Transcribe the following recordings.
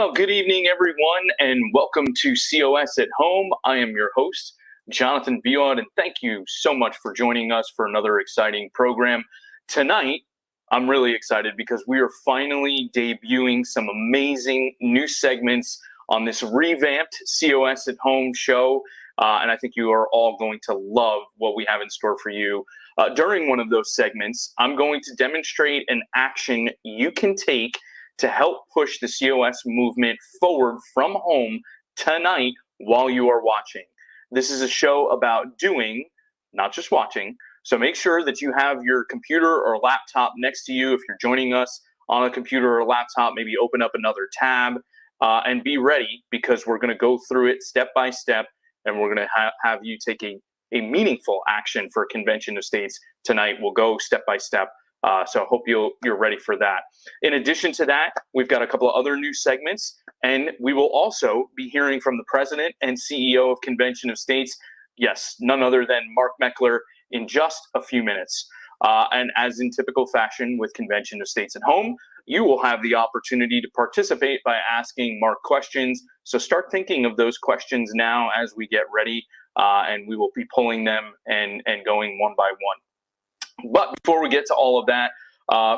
Well, good evening, everyone, and welcome to COS at Home. I am your host, Jonathan Viaud, and thank you so much for joining us for another exciting program. Tonight, I'm really excited because we are finally debuting some amazing new segments on this revamped COS at Home show, and I think you are all going to love what we have in store for you. During one of those segments, I'm going to demonstrate an action you can take to help push the COS movement forward from home tonight while you are watching. This is a show about doing, not just watching. So make sure that you have your computer or laptop next to you. If you're joining us on a computer or laptop, maybe open up another tab and be ready, because we're going to go through it step by step, and we're going to have you take a meaningful action for a convention of states tonight. We'll go step by step. So I hope you're ready for that. In addition to that, we've got a couple of other new segments, and we will also be hearing from the president and CEO of Convention of States, yes, none other than Mark Meckler, in just a few minutes. And as in typical fashion with Convention of States at Home, you will have the opportunity to participate by asking Mark questions. So start thinking of those questions now as we get ready, and we will be pulling them and going one by one. But before we get to all of that,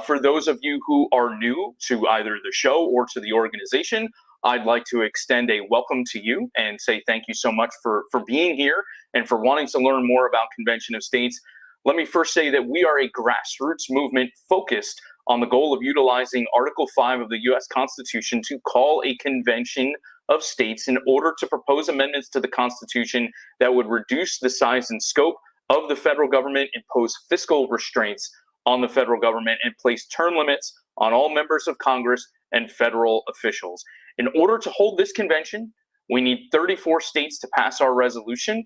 for those of you who are new to either the show or to the organization, I'd like to extend a welcome to you and say thank you so much for being here and for wanting to learn more about Convention of States. Let me first say that we are a grassroots movement focused on the goal of utilizing Article 5 of the U.S. Constitution to call a convention of states in order to propose amendments to the Constitution that would reduce the size and scope of the federal government, impose fiscal restraints on the federal government, and place term limits on all members of Congress and federal officials. In order to hold this convention, we need 34 states to pass our resolution,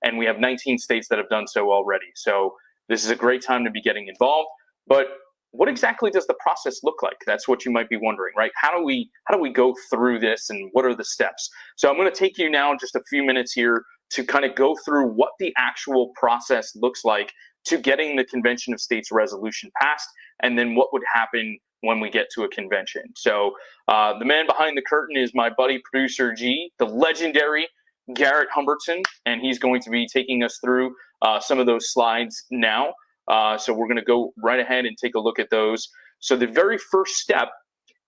and we have 19 states that have done so already. So this is a great time to be getting involved. But what exactly does the process look like? That's what you might be wondering, right? How do we go through this, and what are the steps? So I'm going to take you now just a few minutes here to kind of go through what the actual process looks like to getting the Convention of States resolution passed, and then what would happen when we get to a convention. So the man behind the curtain is my buddy, producer G, the legendary Garrett Humberton, and he's going to be taking us through some of those slides now. So we're going to go right ahead and take a look at those. So the very first step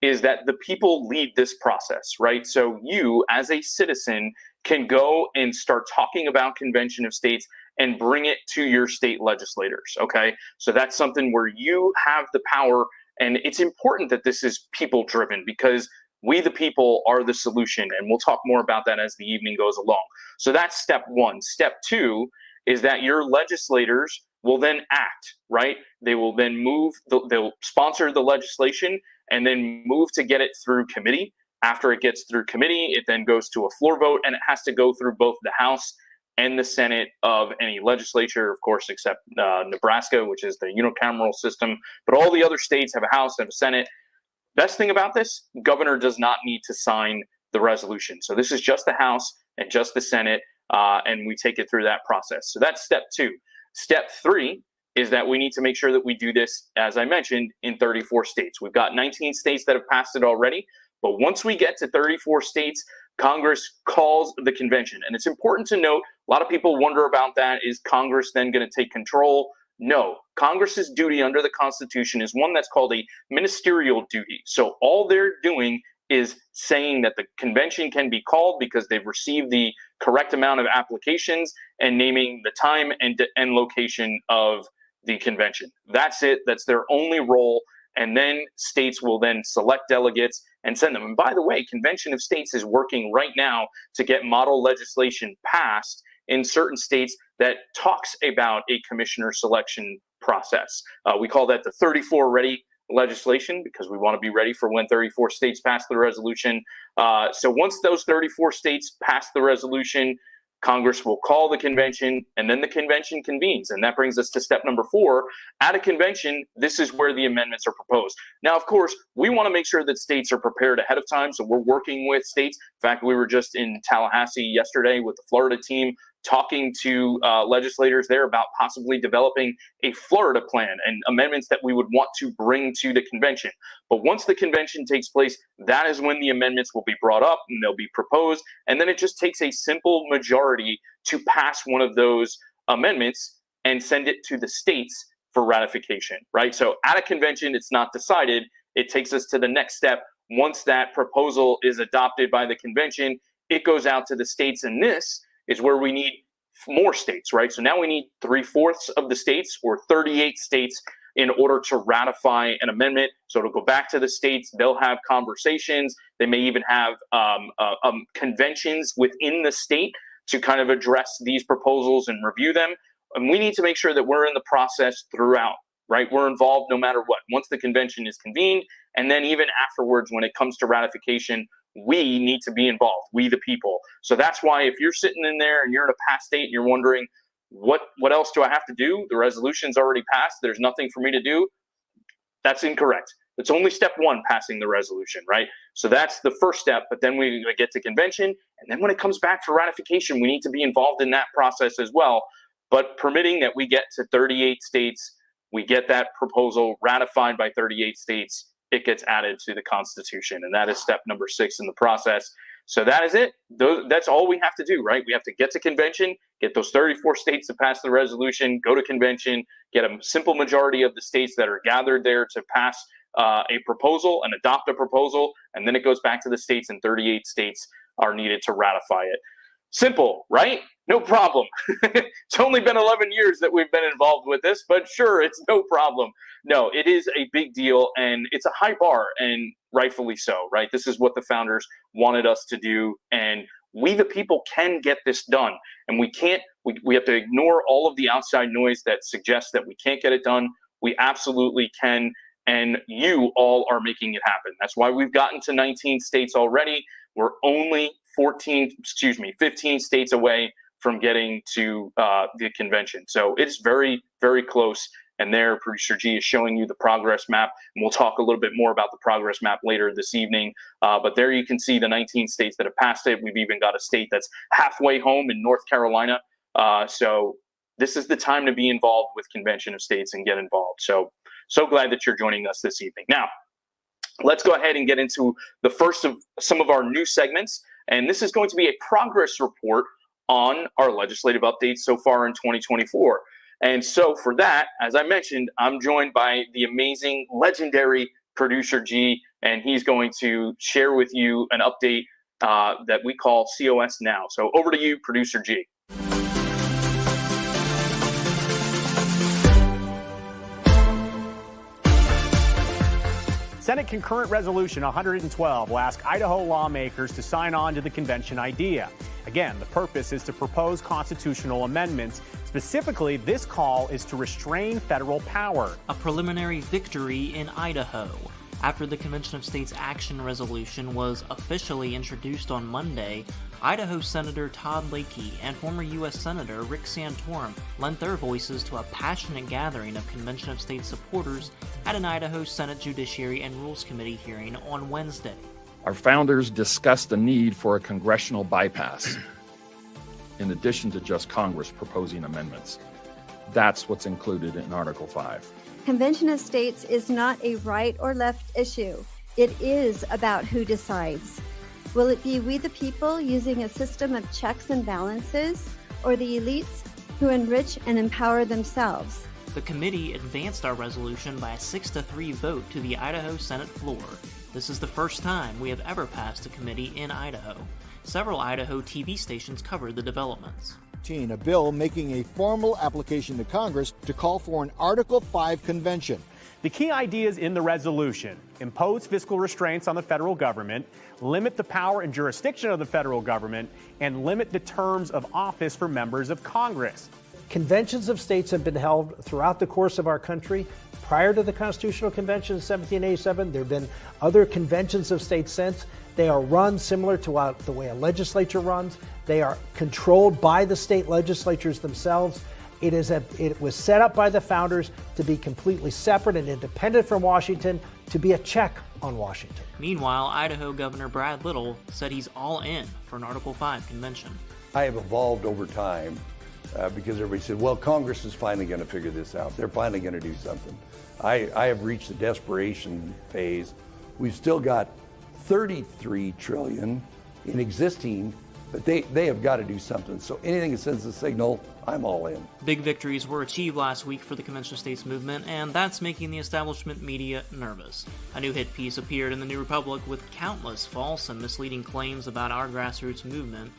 is that the people lead this process, right? So you, as a citizen, can go and start talking about Convention of States and bring it to your state legislators, okay? So that's something where you have the power, and it's important that this is people-driven, because we, the people, are the solution, and we'll talk more about that as the evening goes along. So that's step one. Step two is that your legislators will then act, right? They will then they'll sponsor the legislation and then move to get it through committee. After it gets through committee, it then goes to a floor vote, and it has to go through both the House and the Senate of any legislature, of course, except Nebraska, which is the unicameral system. But all the other states have a House and a Senate. Best thing about this, governor does not need to sign the resolution. So this is just the House and just the Senate, and we take it through that process. So that's step two. Step three is that we need to make sure that we do this, as I mentioned, in 34 states. We've got 19 states that have passed it already. But once we get to 34 states, Congress calls the convention. And it's important to note, a lot of people wonder about that. Is Congress then going to take control? No. Congress's duty under the Constitution is one that's called a ministerial duty. So all they're doing is saying that the convention can be called because they've received the correct amount of applications, and naming the time and location of the convention. That's it. That's their only role. And then states will then select delegates and send them. And by the way, Convention of States is working right now to get model legislation passed in certain states that talks about a commissioner selection process. We call that the 34 ready legislation, because we want to be ready for when 34 states pass the resolution. So once those 34 states pass the resolution, Congress will call the convention, and then the convention convenes. And that brings us to step number 4. At a convention, this is where the amendments are proposed. Now, of course, we want to make sure that states are prepared ahead of time. So we're working with states. In fact, we were just in Tallahassee yesterday with the Florida team talking to legislators there about possibly developing a Florida plan and amendments that we would want to bring to the convention. But once the convention takes place, that is when the amendments will be brought up and they'll be proposed. And then it just takes a simple majority to pass one of those amendments and send it to the states for ratification, right? So at a convention, it's not decided. It takes us to the next step. Once that proposal is adopted by the convention, it goes out to the states, and this is where we need more states, right? So now we need 3/4 of the states, or 38 states, in order to ratify an amendment. So it'll go back to the states. They'll have conversations. They may even have conventions within the state to kind of address these proposals and review them. And we need to make sure that we're in the process throughout, right? We're involved no matter what. Once the convention is convened, and then even afterwards, when it comes to ratification, we need to be involved, we the people. So that's why if you're sitting in there and you're in a past state and you're wondering, what else do I have to do? The resolution's already passed. There's nothing for me to do. That's incorrect. It's only step one, passing the resolution, right? So that's the first step, but then we get to convention, and then when it comes back for ratification, we need to be involved in that process as well. But permitting that we get to 38 states, we get that proposal ratified by 38 states, it gets added to the Constitution. And that is step number 6 in the process. So that is it. That's all we have to do, right? We have to get to convention, get those 34 states to pass the resolution, go to convention, get a simple majority of the states that are gathered there to pass a proposal and adopt a proposal. And then it goes back to the states, and 38 states are needed to ratify it. Simple, right? No problem. It's only been 11 years that we've been involved with this, but sure, it's no problem. No, it is a big deal, and it's a high bar, and rightfully so, right? This is what the founders wanted us to do, and we the people can get this done. And we have to ignore all of the outside noise that suggests that we can't get it done. We absolutely can, and you all are making it happen. That's why we've gotten to 19 states already. We're only 15 states away from getting to the convention. So it's very, very close. And there, Producer G is showing you the progress map. And we'll talk a little bit more about the progress map later this evening. But there you can see the 19 states that have passed it. We've even got a state that's halfway home in North Carolina. So this is the time to be involved with Convention of States and get involved. So glad that you're joining us this evening. Now, let's go ahead and get into the first of some of our new segments. And this is going to be a progress report on our legislative updates so far in 2024. And so for that, as I mentioned, I'm joined by the amazing, legendary Producer G, and he's going to share with you an update that we call COS Now. So over to you, Producer G. Senate Concurrent Resolution 112 will ask Idaho lawmakers to sign on to the convention idea. Again, the purpose is to propose constitutional amendments. Specifically, this call is to restrain federal power. A preliminary victory in Idaho. After the Convention of States Action Resolution was officially introduced on Monday, Idaho Senator Todd Lakey and former U.S. Senator Rick Santorum lent their voices to a passionate gathering of Convention of States supporters at an Idaho Senate Judiciary and Rules Committee hearing on Wednesday. Our founders discussed the need for a congressional bypass, in addition to just Congress proposing amendments. That's what's included in Article 5. Convention of States is not a right or left issue. It is about who decides. Will it be we the people using a system of checks and balances, or the elites who enrich and empower themselves? The committee advanced our resolution by a 6-3 vote to the Idaho Senate floor. This is the first time we have ever passed a committee in Idaho. Several Idaho TV stations covered the developments. A bill making a formal application to Congress to call for an Article 5 convention. The key ideas in the resolution: impose fiscal restraints on the federal government, limit the power and jurisdiction of the federal government, and limit the terms of office for members of Congress. Conventions of states have been held throughout the course of our country. Prior to the Constitutional Convention in 1787, there have been other conventions of states since. They are run similar to the way a legislature runs. They are controlled by the state legislatures themselves. It was set up by the founders to be completely separate and independent from Washington, to be a check on Washington. Meanwhile, Idaho Governor Brad Little said he's all in for an Article 5 convention. I have evolved over time because everybody said, well, Congress is finally going to figure this out. They're finally going to do something. I have reached the desperation phase. We've still got $33 trillion in existing, but they have got to do something. So anything that sends a signal, I'm all in. Big victories were achieved last week for the Convention of States movement, and that's making the establishment media nervous. A new hit piece appeared in the New Republic with countless false and misleading claims about our grassroots movement.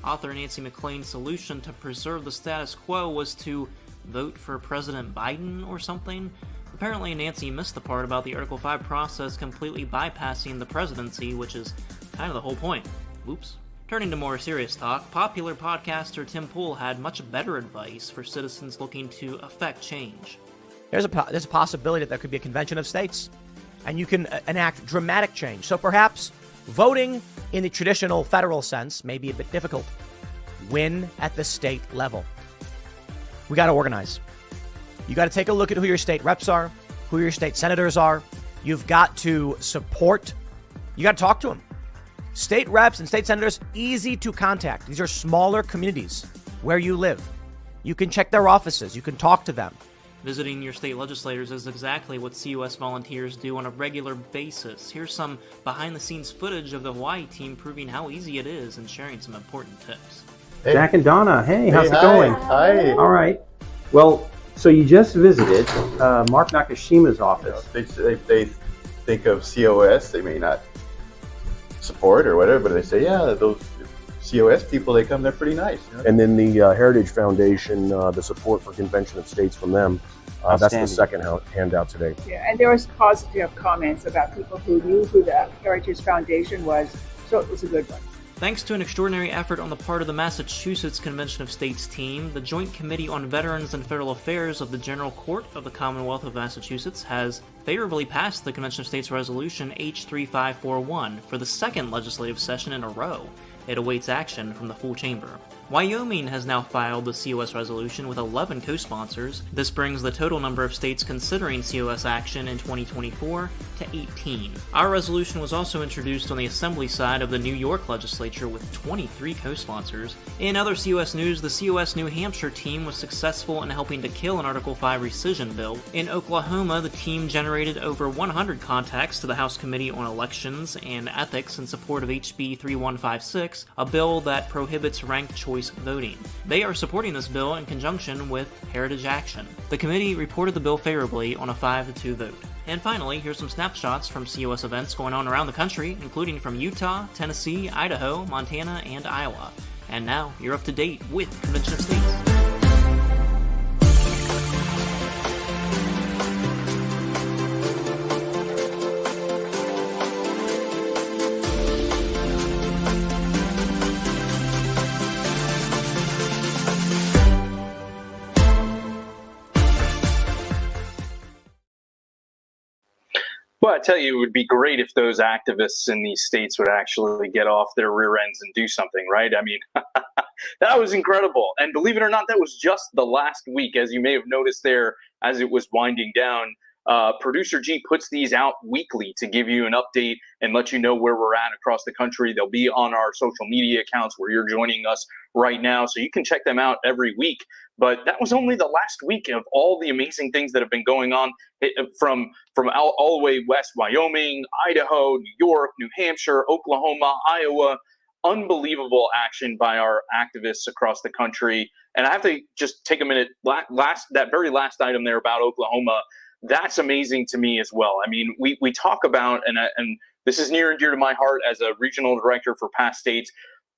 Author Nancy McLean's solution to preserve the status quo was to vote for President Biden or something. Apparently, Nancy missed the part about the Article 5 process completely bypassing the presidency, which is kind of the whole point. Oops. Turning to more serious talk, popular podcaster Tim Pool had much better advice for citizens looking to affect change. There's a possibility that there could be a convention of states, and you can enact dramatic change. So perhaps voting in the traditional federal sense may be a bit difficult. Win at the state level. We got to organize. You got to take a look at who your state reps are, who your state senators are. You've got to support. You got to talk to them. State reps and state senators, easy to contact. These are smaller communities where you live. You can check their offices. You can talk to them. Visiting your state legislators is exactly what COS volunteers do on a regular basis. Here's some behind-the-scenes footage of the Hawaii team proving how easy it is and sharing some important tips. Hey. Jack and Donna, hey, how's it hi. going? Hi. All right. Well, so you just visited Mark Nakashima's office. They think of COS, they may not support or whatever, but they say, yeah, those COS people, they come, they're pretty nice. You know? And then the Heritage Foundation, the support for Convention of States from them, that's the second handout today. Yeah, and there was positive comments about people who knew who the Heritage Foundation was, so it was a good one. Thanks to an extraordinary effort on the part of the Massachusetts Convention of States team, the Joint Committee on Veterans and Federal Affairs of the General Court of the Commonwealth of Massachusetts has favorably passed the Convention of States Resolution H3541 for the second legislative session in a row. It awaits action from the full chamber. Wyoming has now filed the COS resolution with 11 co-sponsors. This brings the total number of states considering COS action in 2024 to 18. Our resolution was also introduced on the Assembly side of the New York legislature with 23 co-sponsors. In other COS news, the COS New Hampshire team was successful in helping to kill an Article 5 rescission bill. In Oklahoma, the team generated over 100 contacts to the House Committee on Elections and Ethics in support of HB 3156, a bill that prohibits ranked choice voting. They are supporting this bill in conjunction with Heritage Action. The committee reported the bill favorably on a 5-2 vote. And finally, here's some snapshots from COS events going on around the country, including from Utah, Tennessee, Idaho, Montana, and Iowa. And now, you're up to date with Convention of States. Well, I tell you, it would be great if those activists in these states would actually get off their rear ends and do something, right? I mean, that was incredible. And believe it or not, that was just the last week, as you may have noticed there as it was winding down. Producer G puts these out weekly to give you an update and let you know where we're at across the country. They'll be on our social media accounts where you're joining us right now, so you can check them out every week. But that was only the last week of all the amazing things that have been going on from all the way west, Wyoming, Idaho, New York, New Hampshire, Oklahoma, Iowa. Unbelievable action by our activists across the country. And I have to just take a minute, that very last item there about Oklahoma, that's amazing to me as well. I mean, we talk about, and this is near and dear to my heart as a regional director for past states,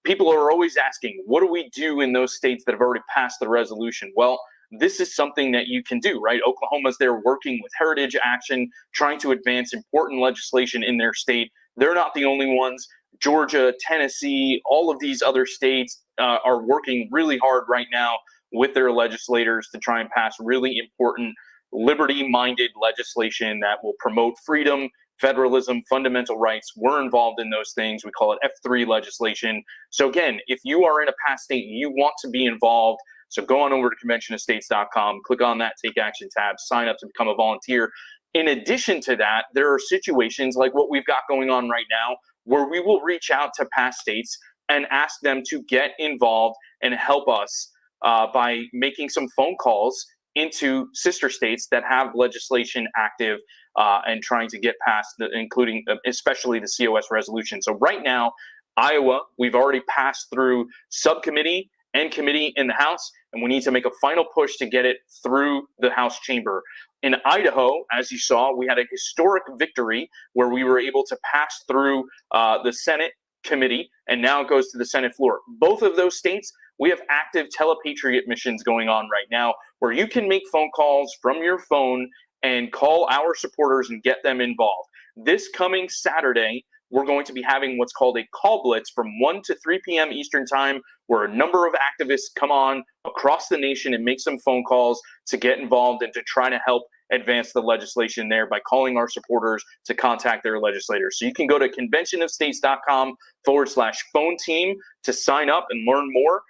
people are always asking, what do we do in those states that have already passed the resolution? Well, this is something that you can do, right? Oklahoma's there working with Heritage Action, trying to advance important legislation in their state. They're not the only ones. Georgia, Tennessee, all of these other states are working really hard right now with their legislators to try and pass really important liberty-minded legislation that will promote freedom, federalism, fundamental rights. We're involved in those things. We call it F3 legislation. So again, if you are in a past state, you want to be involved. So go on over to conventionofstates.com, click on that Take Action tab, sign up to become a volunteer. In addition to that, there are situations like what we've got going on right now where we will reach out to past states and ask them to get involved and help us by making some phone calls into sister states that have legislation active and trying to get past, including especially the COS resolution. So right now, Iowa, we've already passed through subcommittee and committee in the House, and we need to make a final push to get it through the House chamber. In Idaho, as you saw, we had a historic victory where we were able to pass through the Senate committee, and now it goes to the Senate floor. Both of those states, we have active telepatriot missions going on right now where you can make phone calls from your phone and call our supporters and get them involved. This coming Saturday, we're going to be having what's called a call blitz from 1 to 3 p.m. Eastern time, where a number of activists come on across the nation and make some phone calls to get involved and to try to help advance the legislation there by calling our supporters to contact their legislators. So you can go to conventionofstates.com/phone team to sign up and learn more.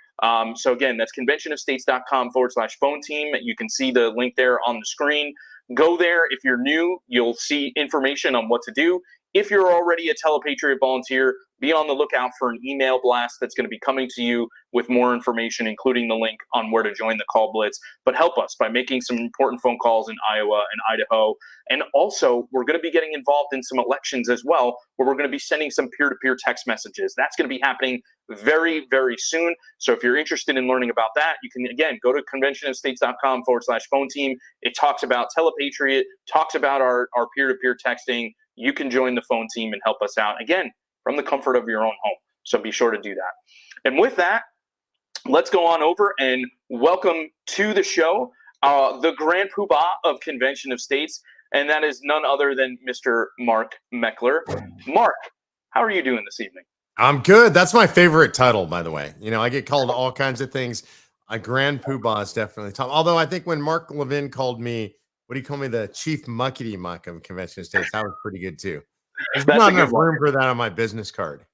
So again, that's conventionofstates.com/phone team. You can see the link there on the screen. Go there. If you're new, you'll see information on what to do. If you're already a telepatriot volunteer, be on the lookout for an email blast that's going to be coming to you with more information, including the link on where to join the call blitz. But help us by making some important phone calls in Iowa and Idaho. And also, we're going to be getting involved in some elections as well, where we're going to be sending some peer-to-peer text messages. That's going to be happening very, very soon. So if you're interested in learning about that, you can, again, go to conventionofstates.com/phone team. It talks about telepatriot, talks about our peer-to-peer texting. You can join the phone team and help us out, again, from the comfort of your own home. So be sure to do that. And with that, let's go on over and welcome to the show the Grand Poobah of Convention of States, and that is none other than Mr. Mark Meckler. Mark, how are you doing this evening? I'm good. That's my favorite title, by the way. You know, I get called all kinds of things. A Grand Poobah is definitely top. Although I think when Mark Levin called me, what do you call me, the Chief Muckety Muck of Convention of States, that was pretty good too. There's not enough room for that on my business card.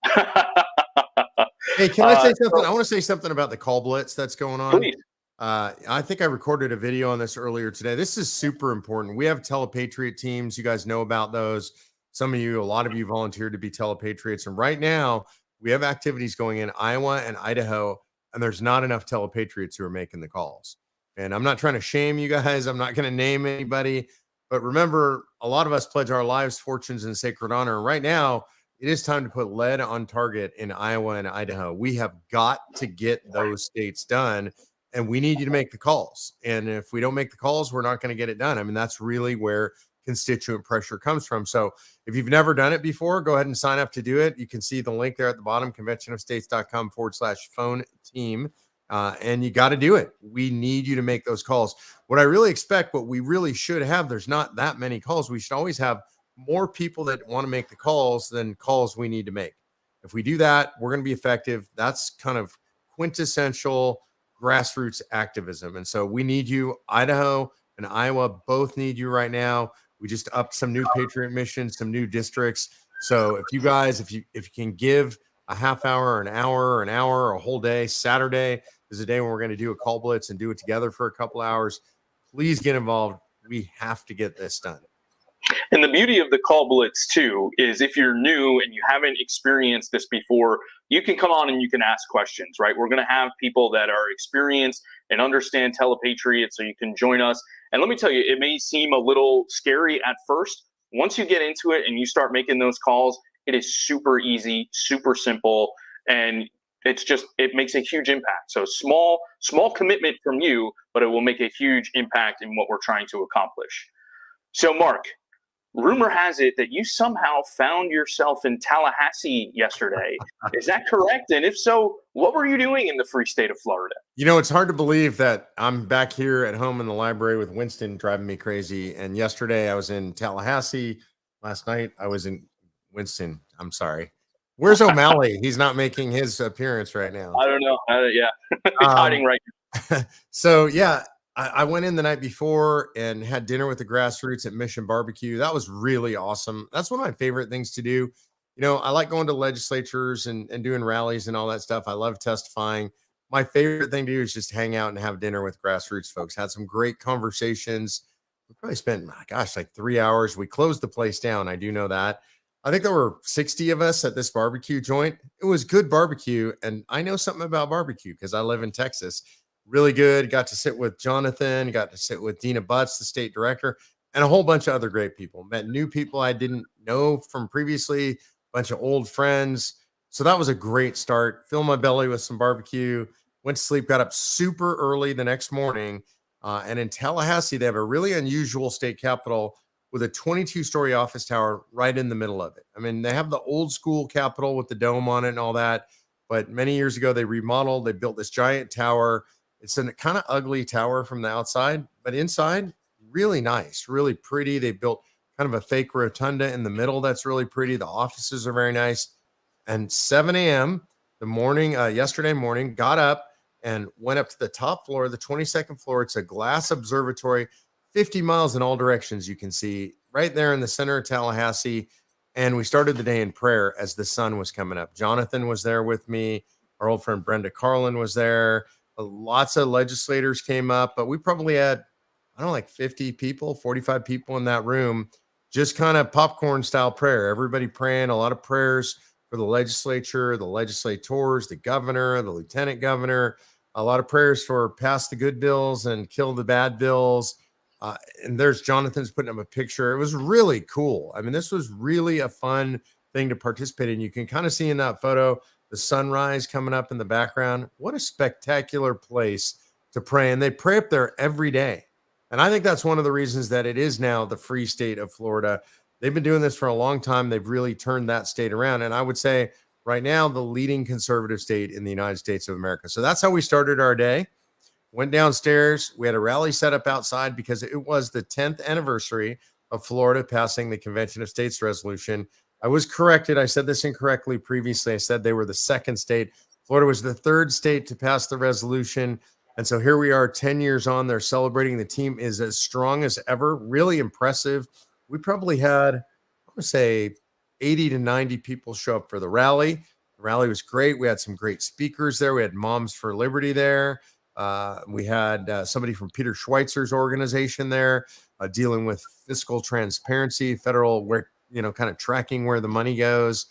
Hey, can I say something? I want to say something about the call blitz that's going on. Please. I think I recorded a video on this earlier today. This is super important. We have telepatriot teams. You guys know about those. Some of you, a lot of you volunteered to be telepatriots. And right now, we have activities going in Iowa and Idaho, and there's not enough telepatriots who are making the calls. And I'm not trying to shame you guys. I'm not going to name anybody. But remember, a lot of us pledge our lives, fortunes, and sacred honor. And right now, it is time to put lead on target in Iowa and Idaho. We have got to get those states done, and we need you to make the calls. And if we don't make the calls, we're not going to get it done. I mean, that's really where constituent pressure comes from. So if you've never done it before, go ahead and sign up to do it. You can see the link there at the bottom, conventionofstates.com/phone team. And you got to do it. We need you to make those calls. What I really expect, what we really should have, there's not that many calls. We should always have more people that want to make the calls than calls we need to make. If we do that, we're going to be effective. That's kind of quintessential grassroots activism. And so we need you. Idaho and Iowa both need you right now. We just upped some new Patriot missions, some new districts. So if you guys, if you can give a half hour, an hour, a whole day, Saturday is a day when we're going to do a call blitz and do it together for a couple hours. Please get involved. We have to get this done. And the beauty of the call blitz too is if you're new and you haven't experienced this before, you can come on and you can ask questions, right? We're going to have people that are experienced and understand telepatriot, so you can join us. And let me tell you, it may seem a little scary at first. Once you get into it and you start making those calls, it is super easy, super simple, and it makes a huge impact. So small commitment from you, but it will make a huge impact in what we're trying to accomplish. So Mark, rumor has it that you somehow found yourself in Tallahassee yesterday. Is that correct? And if so, what were you doing in the free state of Florida? You know, it's hard to believe that I'm back here at home in the library with Winston driving me crazy. And yesterday I was in Tallahassee. Last night I was in Winston. I'm sorry. Where's O'Malley? He's not making his appearance right now. I don't know. Yeah, he's hiding right now. So, yeah. I went in the night before and had dinner with the grassroots at Mission Barbecue. That was really awesome. That's one of my favorite things to do. You know, I like going to legislatures and doing rallies and all that stuff. I love testifying. My favorite thing to do is just hang out and have dinner with grassroots folks. Had some great conversations. We probably spent, my gosh, like 3 hours. We closed the place down. I do know that. I think there were 60 of us at this barbecue joint. It was good barbecue. And I know something about barbecue because I live in Texas. Really good. Got to sit with Jonathan, got to sit with Dina Butts, the state director, and a whole bunch of other great people. Met new people I didn't know from previously, a bunch of old friends. So that was a great start. Filled my belly with some barbecue, went to sleep, got up super early the next morning. And in Tallahassee, they have a really unusual state capitol with a 22-story office tower right in the middle of it. I mean, they have the old school Capitol with the dome on it and all that, but many years ago they remodeled, they built this giant tower. It's a kind of ugly tower from the outside, but inside, really nice, really pretty. They built kind of a fake rotunda in the middle that's really pretty. The offices are very nice. And 7 a.m. the morning, yesterday morning, got up and went up to the top floor, the 22nd floor. It's a glass observatory, 50 miles in all directions, you can see right there in the center of Tallahassee. And we started the day in prayer as the sun was coming up. Jonathan was there with me. Our old friend Brenda Carlin was there. Lots of legislators came up, but we probably had, I don't know, like 50 people, 45 people in that room, just kind of popcorn style prayer. Everybody praying, a lot of prayers for the legislature, the legislators, the governor, the lieutenant governor, a lot of prayers for pass the good bills and kill the bad bills. And there's Jonathan's putting up a picture. It was really cool. I mean, this was really a fun thing to participate in. You can kind of see in that photo the sunrise coming up in the background. What a spectacular place to pray. And they pray up there every day. And I think that's one of the reasons that it is now the free state of Florida. They've been doing this for a long time. They've really turned that state around. And I would say right now, the leading conservative state in the United States of America. So that's how we started our day. Went downstairs. We had a rally set up outside because it was the 10th anniversary of Florida passing the Convention of States resolution. I was corrected. I said this incorrectly previously. I said they were the second state. Florida was the third state to pass the resolution. And so here we are 10 years on. They're celebrating. The team is as strong as ever. Really impressive. We probably had, I want to say, 80 to 90 people show up for the rally. The rally was great. We had some great speakers there. We had Moms for Liberty there. We had somebody from Peter Schweitzer's organization there dealing with fiscal transparency, federal, where, kind of tracking where the money goes.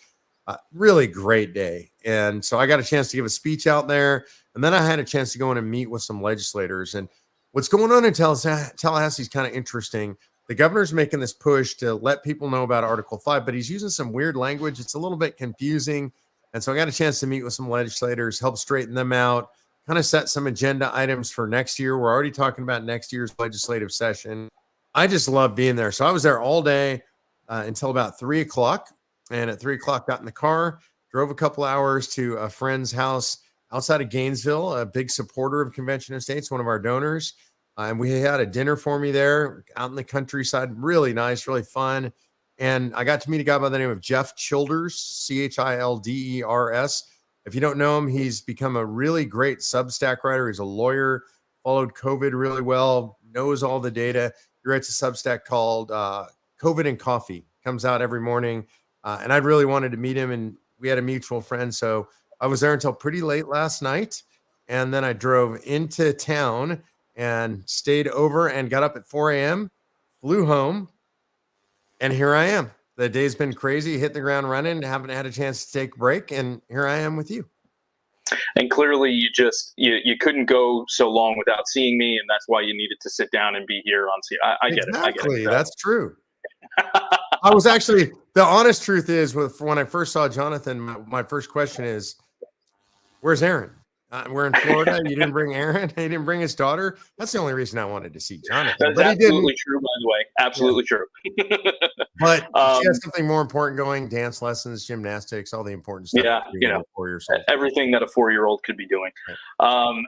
Really great day. And so I got a chance to give a speech out there. And then I had a chance to go in and meet with some legislators. And what's going on in Tallahassee is kind of interesting. The governor's making this push to let people know about Article 5, but he's using some weird language. It's a little bit confusing. And so I got a chance to meet with some legislators, help straighten them out, kind of set some agenda items for next year. We're already talking about next year's legislative session. I just love being there. So I was there all day until about 3 o'clock. And at 3 o'clock, got in the car, drove a couple hours to a friend's house outside of Gainesville, a big supporter of Convention of States, one of our donors. And we had a dinner for me there out in the countryside. Really nice, really fun. And I got to meet a guy by the name of Jeff Childers, Childers. If you don't know him, he's become a really great Substack writer. He's a lawyer, followed COVID really well, knows all the data. He writes a Substack called COVID and Coffee. Comes out every morning. And I really wanted to meet him, and we had a mutual friend. So I was there until pretty late last night. And then I drove into town and stayed over and got up at 4 a.m., flew home, and here I am. The day's been crazy, hit the ground running, haven't had a chance to take a break, and here I am with you. And clearly you couldn't go so long without seeing me, and that's why you needed to sit down and be here on I get it. Exactly, that's true. I was actually, the honest truth is, when I first saw Jonathan, my first question is, where's Aaron? We're in Florida. You didn't bring Aaron. He didn't bring his daughter. That's the only reason I wanted to see Jonathan. That's absolutely true, by the way. Absolutely true. But she has something more important going: dance lessons, gymnastics, all the important stuff. Yeah, everything that a 4-year-old could be doing. Right.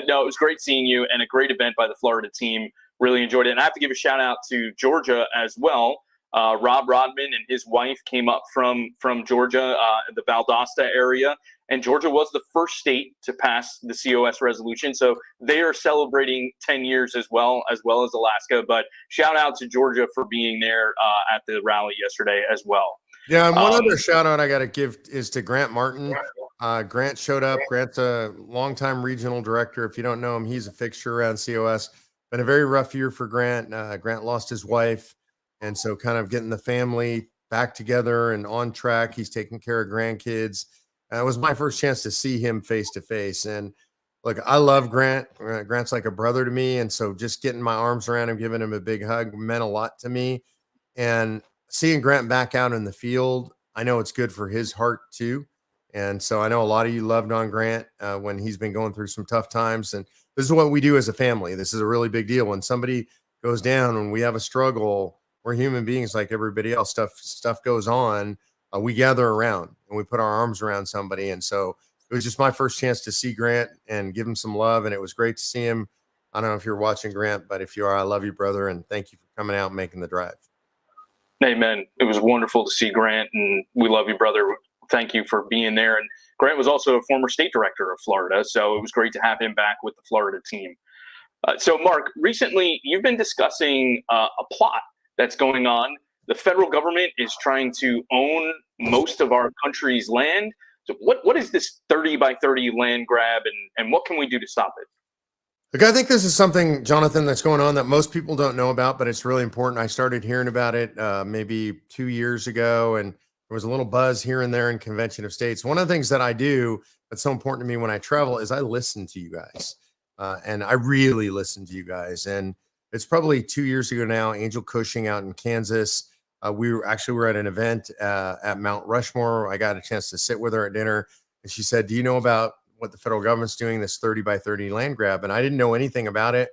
No, it was great seeing you, and a great event by the Florida team. Really enjoyed it, and I have to give a shout out to Georgia as well. Rob Rodman and his wife came up from Georgia, the Valdosta area. And Georgia was the first state to pass the COS resolution. So they are celebrating 10 years as well as Alaska. But shout out to Georgia for being there at the rally yesterday as well. Yeah, and one other shout out I got to give is to Grant Martin. Grant showed up. Grant's a longtime regional director. If you don't know him, he's a fixture around COS. Been a very rough year for Grant. Grant lost his wife. And so kind of getting the family back together and on track. He's taking care of grandkids. It was my first chance to see him face to face. And look, I love Grant. Grant's like a brother to me. And so just getting my arms around him, giving him a big hug meant a lot to me. And seeing Grant back out in the field, I know it's good for his heart too. And so I know a lot of you loved on Grant when he's been going through some tough times. And this is what we do as a family. This is a really big deal. When somebody goes down, when we have a struggle, we're human beings like everybody else. Stuff goes on. We gather around and we put our arms around somebody. And so it was just my first chance to see Grant and give him some love. And it was great to see him. I don't know if you're watching, Grant, but if you are, I love you, brother. And thank you for coming out and making the drive. Amen. It was wonderful to see Grant, and we love you, brother. Thank you for being there. And Grant was also a former state director of Florida, so it was great to have him back with the Florida team. So, Mark, recently you've been discussing a plot that's going on. The federal government is trying to own most of our country's land. So what is this 30 by 30 land grab, and what can we do to stop it? Look, I think this is something, Jonathan, that's going on that most people don't know about, but it's really important. I started hearing about it maybe 2 years ago, and there was a little buzz here and there in Convention of States. One of the things that I do that's so important to me when I travel is I listen to you guys, and I really listen to you guys. And it's probably 2 years ago now, Angel Cushing out in Kansas. We were at an event at Mount Rushmore. I got a chance to sit with her at dinner, and she said, "Do you know about what the federal government's doing, this 30 by 30 land grab?" And I didn't know anything about it.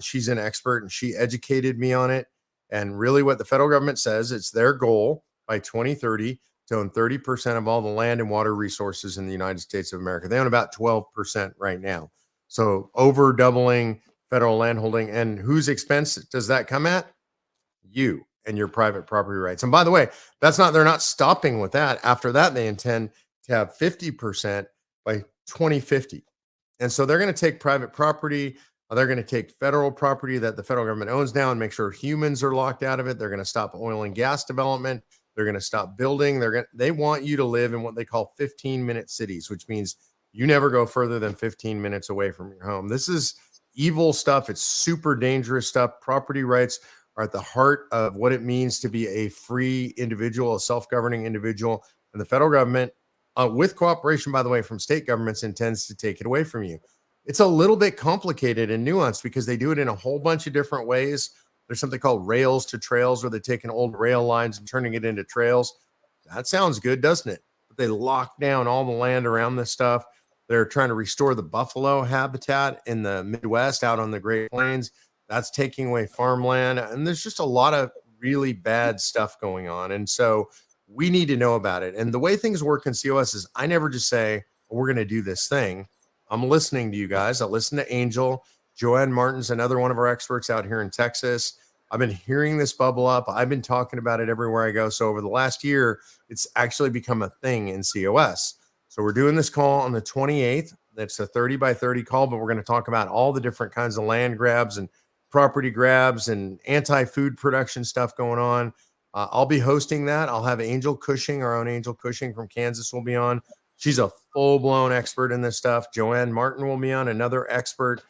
She's an expert, and she educated me on it. And really what the federal government says, it's their goal by 2030 to own 30% of all the land and water resources in the United States of America. They own about 12% right now. So over doubling federal land holding. And whose expense does that come at? You and your private property rights. And by the way, they're not stopping with that. After that, they intend to have 50% by 2050. And so they're going to take private property. They're going to take federal property that the federal government owns now and make sure humans are locked out of it. They're going to stop oil and gas development. They're going to stop building. They want you to live in what they call 15-minute cities, which means you never go further than 15 minutes away from your home. This is evil stuff. It's super dangerous stuff. Property rights are at the heart of what it means to be a free individual, a self-governing individual. And the federal government, with cooperation, by the way, from state governments, intends to take it away from you. It's a little bit complicated and nuanced because they do it in a whole bunch of different ways. There's something called rails to trails, where they're taking old rail lines and turning it into trails. That sounds good, doesn't it? But they lock down all the land around this stuff. They're trying to restore the buffalo habitat in the Midwest out on the Great Plains. That's taking away farmland. And there's just a lot of really bad stuff going on. And so we need to know about it. And the way things work in COS is I never just say, we're going to do this thing. I'm listening to you guys. I listen to Angel. Joanne Martin's another one of our experts out here in Texas. I've been hearing this bubble up. I've been talking about it everywhere I go. So over the last year, it's actually become a thing in COS. So we're doing this call on the 28th. That's a 30 by 30 call, but we're going to talk about all the different kinds of land grabs and property grabs and anti-food production stuff going on. I'll be hosting that. I'll have Angel Cushing, our own Angel Cushing from Kansas, will be on. She's a full-blown expert in this stuff. Joanne Martin will be on, another expert.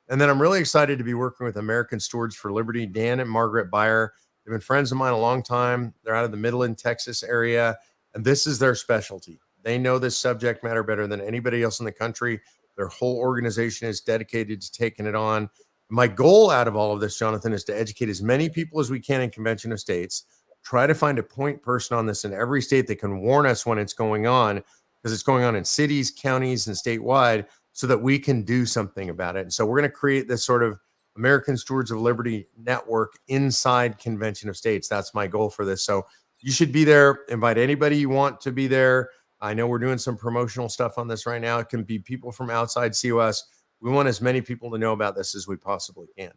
And then I'm really excited to be working with American Stewards for Liberty, Dan and Margaret Beyer. They've been friends of mine a long time. They're out of the Midland, Texas area, and this is their specialty. They know this subject matter better than anybody else in the country. Their whole organization is dedicated to taking it on. My goal out of all of this, Jonathan, is to educate as many people as we can in Convention of States, try to find a point person on this in every state that can warn us when it's going on, because it's going on in cities, counties, and statewide, so that we can do something about it. And so we're going to create this sort of American Stewards of Liberty network inside Convention of States. That's my goal for this. So you should be there. Invite anybody you want to be there. I know we're doing some promotional stuff on this right now. It can be people from outside COS. We want as many people to know about this as we possibly can.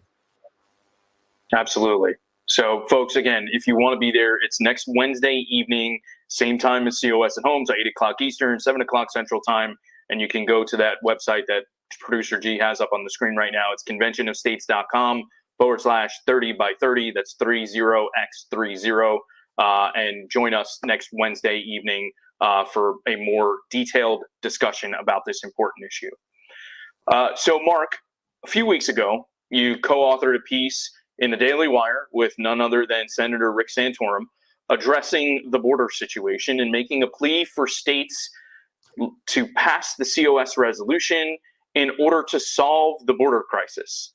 Absolutely. So, folks, again, if you want to be there, it's next Wednesday evening, same time as COS at home, so 8 o'clock Eastern, 7 o'clock Central Time, and you can go to that website that producer G has up on the screen right now. It's conventionofstates.com/30 by 30. That's 30x30. And join us next Wednesday evening for a more detailed discussion about this important issue. So, Mark, a few weeks ago, you co-authored a piece in the Daily Wire with none other than Senator Rick Santorum addressing the border situation and making a plea for states to pass the COS resolution in order to solve the border crisis.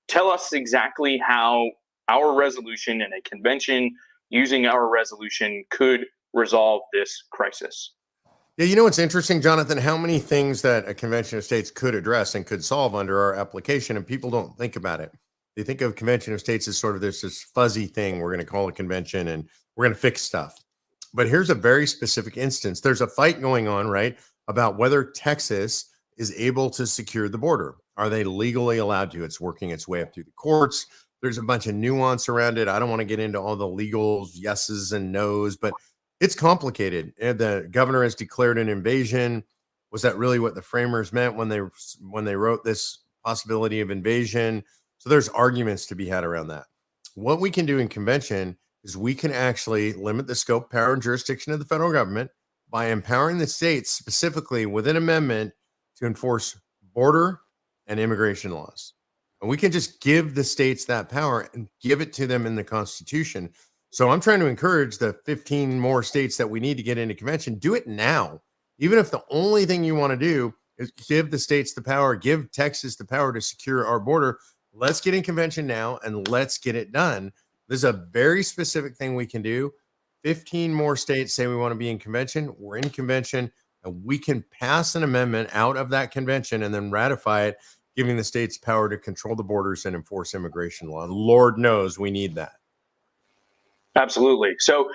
Tell us exactly how our resolution and a convention using our resolution could resolve this crisis. Yeah, you know what's interesting, Jonathan? How many things that a convention of states could address and could solve under our application, and people don't think about it. They think of convention of states as sort of this fuzzy thing. We're going to call a convention and we're going to fix stuff. But here's a very specific instance. There's a fight going on, right, about whether Texas is able to secure the border. Are they legally allowed to? It's working its way up through the courts. There's a bunch of nuance around it. I don't want to get into all the legals, yeses and nos, but it's complicated. And the governor has declared an invasion. Was that really what the framers meant when they wrote this possibility of invasion? So there's arguments to be had around that. What we can do in convention is we can actually limit the scope, power, and jurisdiction of the federal government by empowering the states specifically with an amendment to enforce border and immigration laws. And we can just give the states that power and give it to them in the Constitution. So I'm trying to encourage the 15 more states that we need to get into convention, do it now. Even if the only thing you want to do is give the states the power, give Texas the power to secure our border. Let's get in convention now and let's get it done. There's a very specific thing we can do. 15 more states say we want to be in convention. We're in convention, and we can pass an amendment out of that convention and then ratify it, giving the states power to control the borders and enforce immigration law. And Lord knows we need that. Absolutely. So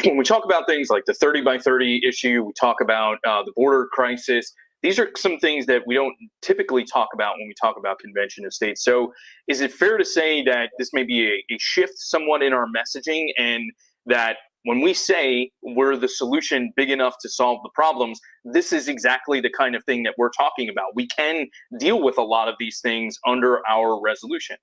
when we talk about things like the 30 by 30 issue, we talk about the border crisis. These are some things that we don't typically talk about when we talk about convention of states. So is it fair to say that this may be a shift somewhat in our messaging, and that when we say we're the solution big enough to solve the problems, this is exactly the kind of thing that we're talking about? We can deal with a lot of these things under our resolution.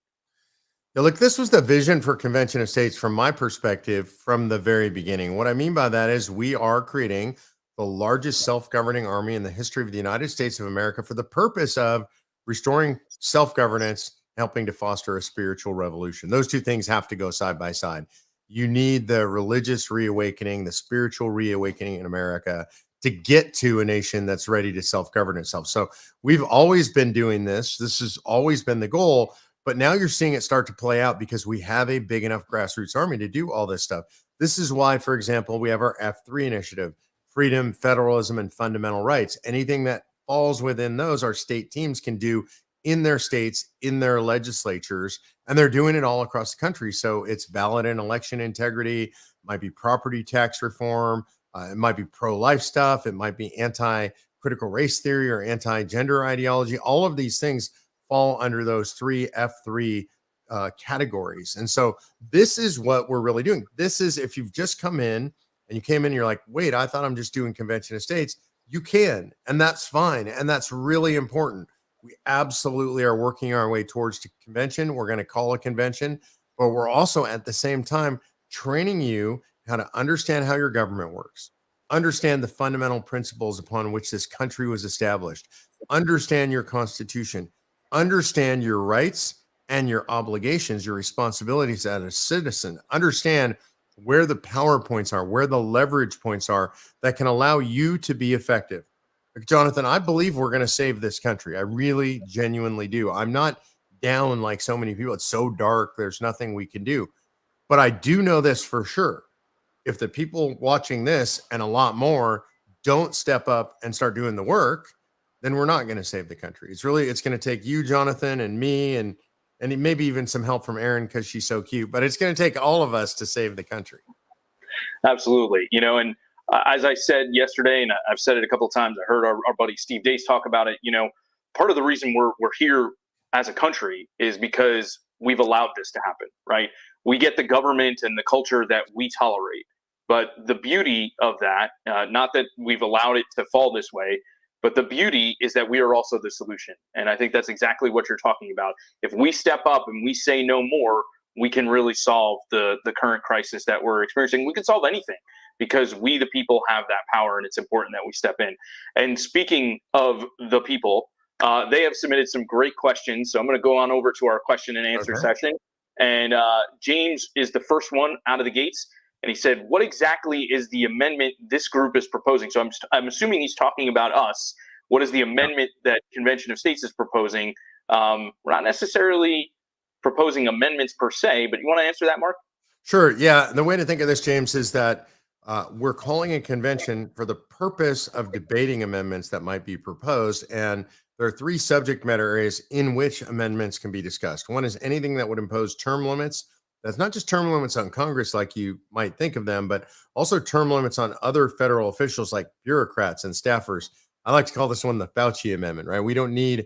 Yeah, look, this was the vision for Convention of States from my perspective from the very beginning. What I mean by that is we are creating the largest self-governing army in the history of the United States of America for the purpose of restoring self-governance, helping to foster a spiritual revolution. Those two things have to go side by side. You need the religious reawakening, the spiritual reawakening in America to get to a nation that's ready to self-govern itself. So we've always been doing this. This has always been the goal. But now you're seeing it start to play out because we have a big enough grassroots army to do all this stuff. This is why, for example, we have our F3 initiative, freedom, federalism, and fundamental rights. Anything that falls within those, our state teams can do in their states, in their legislatures, and they're doing it all across the country. So it's ballot and election integrity, it might be property tax reform, it might be pro-life stuff, it might be anti-critical race theory or anti-gender ideology. All of these things fall under those three F3 categories. And so this is what we're really doing. This is, if you've just come in and you came in and you're like, wait, I thought I'm just doing convention of states, you can, and that's fine. And that's really important. We absolutely are working our way towards the convention. We're going to call a convention, but we're also at the same time training you how to understand how your government works, understand the fundamental principles upon which this country was established, understand your Constitution, understand your rights and your obligations, your responsibilities as a citizen, understand where the power points are, where the leverage points are that can allow you to be effective. Jonathan, I believe we're going to save this country. I really genuinely do. I'm not down like so many people. It's so dark. There's nothing we can do. But I do know this for sure. If the people watching this and a lot more don't step up and start doing the work, then we're not going to save the country. It's going to take you, Jonathan, and me, and maybe even some help from Erin because she's so cute, but it's going to take all of us to save the country. Absolutely. And as I said yesterday, and I've said it a couple of times, I heard our buddy Steve Dace talk about it. Part of the reason we're here as a country is because we've allowed this to happen, right? We get the government and the culture that we tolerate. But the beauty of that, not that we've allowed it to fall this way, but the beauty is that we are also the solution. And I think that's exactly what you're talking about. If we step up and we say no more, we can really solve the current crisis that we're experiencing. We can solve anything because we, the people, have that power, and it's important that we step in. And speaking of the people, they have submitted some great questions. So I'm going to go on over to our question and answer session. And James is the first one out of the gates. And he said, what exactly is the amendment this group is proposing? So I'm assuming he's talking about us. What is the amendment that Convention of States is proposing? We're not necessarily proposing amendments per se, but you want to answer that, Mark? Sure. Yeah. The way to think of this, James, is that we're calling a convention for the purpose of debating amendments that might be proposed. And there are three subject matter areas in which amendments can be discussed. One is anything that would impose term limits. That's not just term limits on Congress, like you might think of them, but also term limits on other federal officials like bureaucrats and staffers. I like to call this one the Fauci Amendment, right? We don't need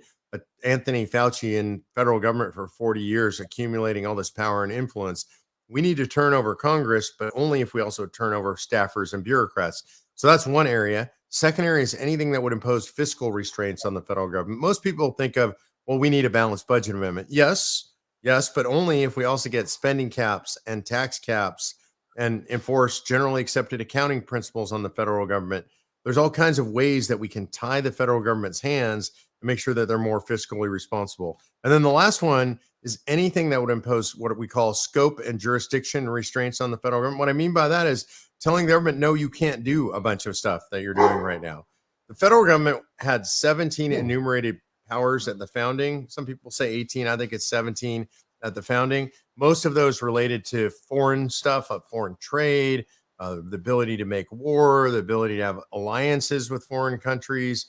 Anthony Fauci in federal government for 40 years accumulating all this power and influence. We need to turn over Congress, but only if we also turn over staffers and bureaucrats. So that's one area. Second area is anything that would impose fiscal restraints on the federal government. Most people think of, well, we need a balanced budget amendment. Yes, but only if we also get spending caps and tax caps and enforce generally accepted accounting principles on the federal government. There's all kinds of ways that we can tie the federal government's hands and make sure that they're more fiscally responsible. And then the last one is anything that would impose what we call scope and jurisdiction restraints on the federal government. What I mean by that is telling the government, no, you can't do a bunch of stuff that you're doing right now. The federal government had 17 enumerated powers at the founding. Some people say 18. I think it's 17 at the founding. Most of those related to foreign stuff, foreign trade, the ability to make war, the ability to have alliances with foreign countries,